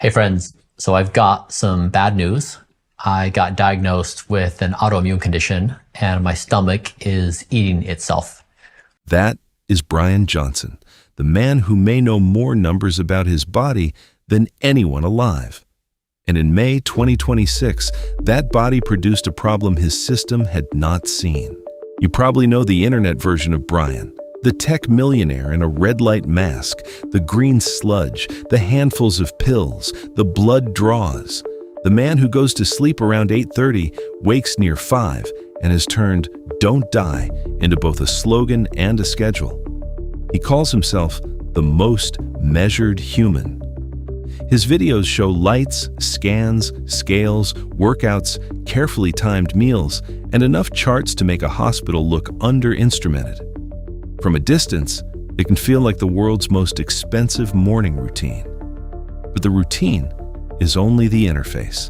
Hey friends, so I've got some bad news. I got diagnosed with an autoimmune condition and my stomach is eating itself. That is Bryan Johnson, the man who may know more numbers about his body than anyone alive. And in May 2026, that body produced a problem his system had not seen. You probably know the internet version of Bryan, the tech millionaire in a red light mask, the green sludge, the handfuls of pills, the blood draws. The man who goes to sleep around 8:30, wakes near 5, and has turned "Don't Die" into both a slogan and a schedule. He calls himself the most measured human. His videos show lights, scans, scales, workouts, carefully timed meals, and enough charts to make a hospital look under-instrumented. From a distance, it can feel like the world's most expensive morning routine. But the routine is only the interface.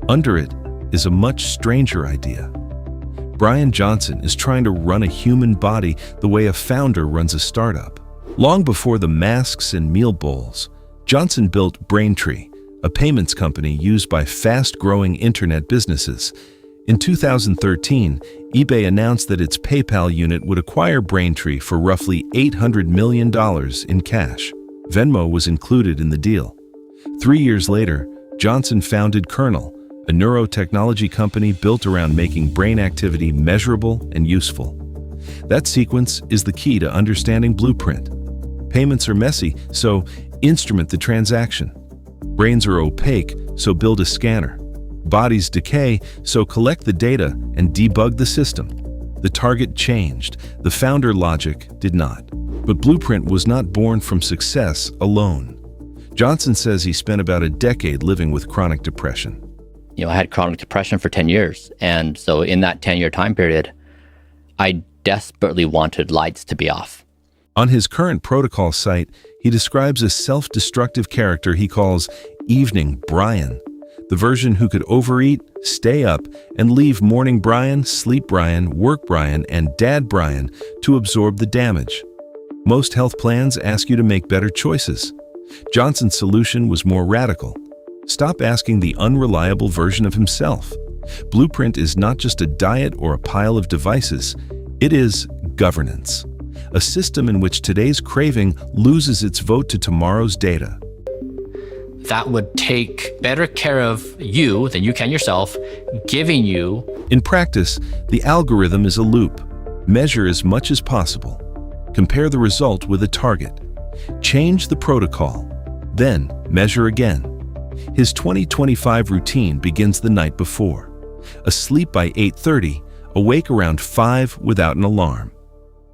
Under it is a much stranger idea. Bryan Johnson is trying to run a human body the way a founder runs a startup. Long before the masks and meal bowls, Johnson built Braintree, a payments company used by fast-growing internet businesses. In 2013, eBay announced that its PayPal unit would acquire Braintree for roughly $800 million in cash. Venmo was included in the deal. 3 years later, Johnson founded Kernel, a neurotechnology company built around making brain activity measurable and useful. That sequence is the key to understanding Blueprint. Payments are messy, so instrument the transaction. Brains are opaque, so build a scanner. Bodies decay, so collect the data and debug the system. The target changed, the founder logic did not. But Blueprint was not born from success alone. Johnson says he spent about a decade living with chronic depression. I had chronic depression for 10 years. And so in that 10-year time period, I desperately wanted lights to be off. On his current protocol site, he describes a self-destructive character he calls Evening Bryan, the version who could overeat, stay up, and leave morning Bryan, sleep Bryan, work Bryan, and dad Bryan to absorb the damage. Most health plans ask you to make better choices. Johnson's solution was more radical. Stop asking the unreliable version of himself. Blueprint is not just a diet or a pile of devices. It is governance, a system in which today's craving loses its vote to tomorrow's data. That would take better care of you than you can yourself, giving you. In practice, the algorithm is a loop. Measure as much as possible. Compare the result with a target. Change the protocol. Then measure again. His 2025 routine begins the night before. Asleep by 8:30, awake around 5 without an alarm.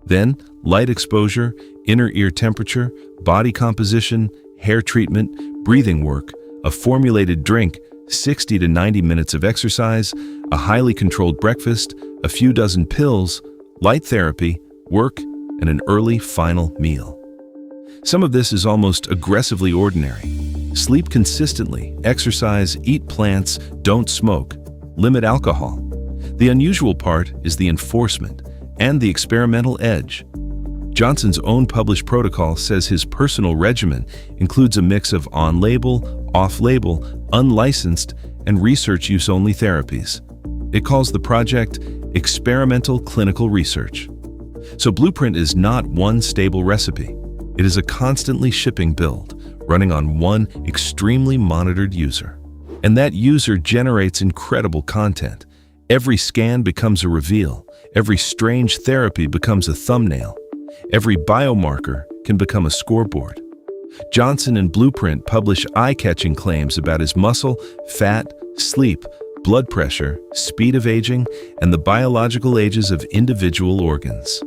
Then light exposure, inner ear temperature, body composition, hair treatment, breathing work, a formulated drink, 60 to 90 minutes of exercise, a highly controlled breakfast, a few dozen pills, light therapy, work, and an early final meal. Some of this is almost aggressively ordinary. Sleep consistently, exercise, eat plants, don't smoke, limit alcohol. The unusual part is the enforcement and the experimental edge. Johnson's own published protocol says his personal regimen includes a mix of on-label, off-label, unlicensed, and research-use-only therapies. It calls the project experimental clinical research. So Blueprint is not one stable recipe. It is a constantly shipping build, running on one extremely monitored user. And that user generates incredible content. Every scan becomes a reveal. Every strange therapy becomes a thumbnail. Every biomarker can become a scoreboard. Johnson and Blueprint publish eye-catching claims about his muscle, fat, sleep, blood pressure, speed of aging, and the biological ages of individual organs.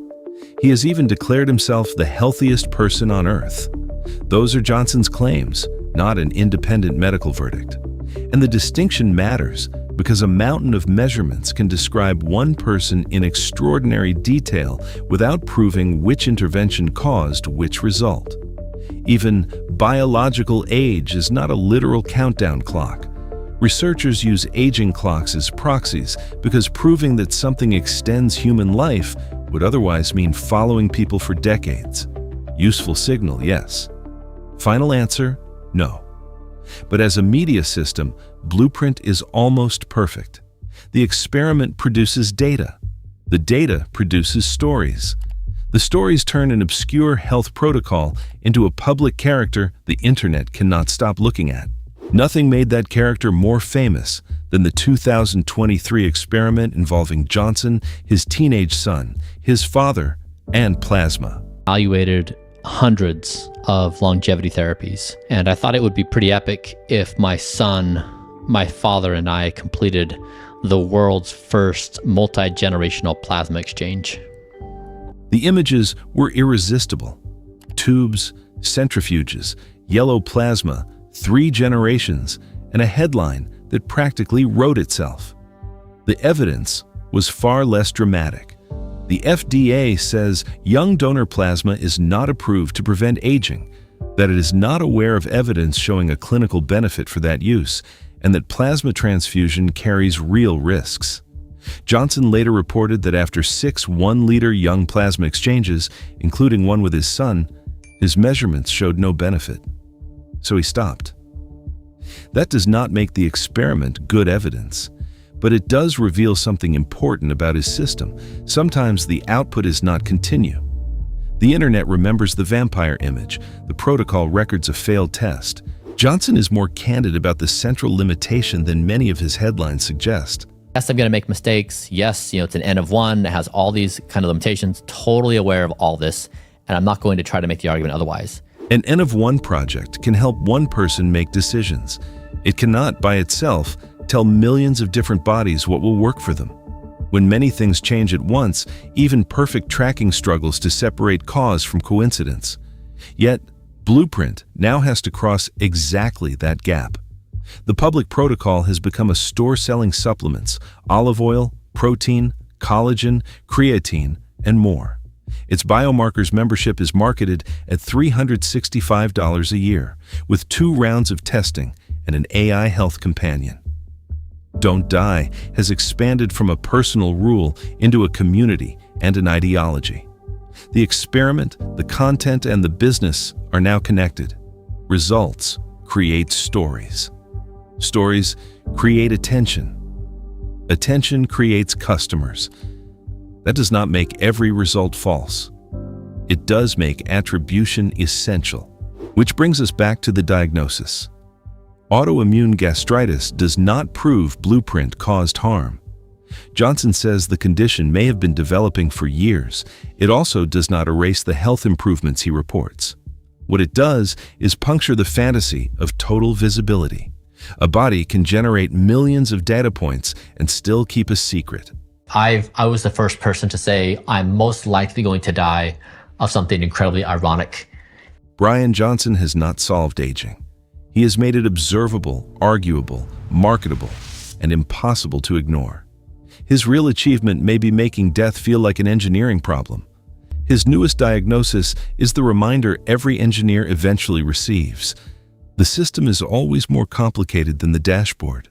He has even declared himself the healthiest person on Earth. Those are Johnson's claims, not an independent medical verdict. And the distinction matters because a mountain of measurements can describe one person in extraordinary detail without proving which intervention caused which result. Even biological age is not a literal countdown clock. Researchers use aging clocks as proxies because proving that something extends human life would otherwise mean following people for decades. Useful signal, yes. Final answer, no. But as a media system, Blueprint is almost perfect. The experiment produces data. The data produces stories. The stories turn an obscure health protocol into a public character the internet cannot stop looking at. Nothing made that character more famous than the 2023 experiment involving Johnson, his teenage son, his father, and plasma. Evaluated hundreds of longevity therapies, and I thought it would be pretty epic if my son, my father, and I completed the world's first multi-generational plasma exchange. The images were irresistible. Tubes, centrifuges, yellow plasma, 3 generations, and a headline that practically wrote itself. The evidence was far less dramatic. The FDA says young donor plasma is not approved to prevent aging, that it is not aware of evidence showing a clinical benefit for that use, and that plasma transfusion carries real risks. Johnson later reported that after 6 one-liter young plasma exchanges, including one with his son, his measurements showed no benefit. So he stopped. That does not make the experiment good evidence, but it does reveal something important about his system. Sometimes the output is not continue. The internet remembers the vampire image, the protocol records a failed test. Johnson is more candid about the central limitation than many of his headlines suggest. Yes, I'm going to make mistakes. Yes, it's an N of 1. It has all these kind of limitations. Totally aware of all this, and I'm not going to try to make the argument otherwise. An N of 1 project can help one person make decisions. It cannot, by itself, tell millions of different bodies what will work for them. When many things change at once, even perfect tracking struggles to separate cause from coincidence. Yet, Blueprint now has to cross exactly that gap. The public protocol has become a store selling supplements, olive oil, protein, collagen, creatine, and more. Its biomarkers membership is marketed at $365 a year, with 2 rounds of testing and an AI health companion. Don't Die has expanded from a personal rule into a community and an ideology. The experiment, the content, and the business are now connected. Results create stories. Stories create attention. Attention creates customers. That does not make every result false. It does make attribution essential. Which brings us back to the diagnosis. Autoimmune gastritis does not prove Blueprint caused harm. Johnson says the condition may have been developing for years. It also does not erase the health improvements he reports. What it does is puncture the fantasy of total visibility. A body can generate millions of data points and still keep a secret. I was the first person to say I'm most likely going to die of something incredibly ironic. Bryan Johnson has not solved aging. He has made it observable, arguable, marketable, and impossible to ignore. His real achievement may be making death feel like an engineering problem. His newest diagnosis is the reminder every engineer eventually receives. The system is always more complicated than the dashboard.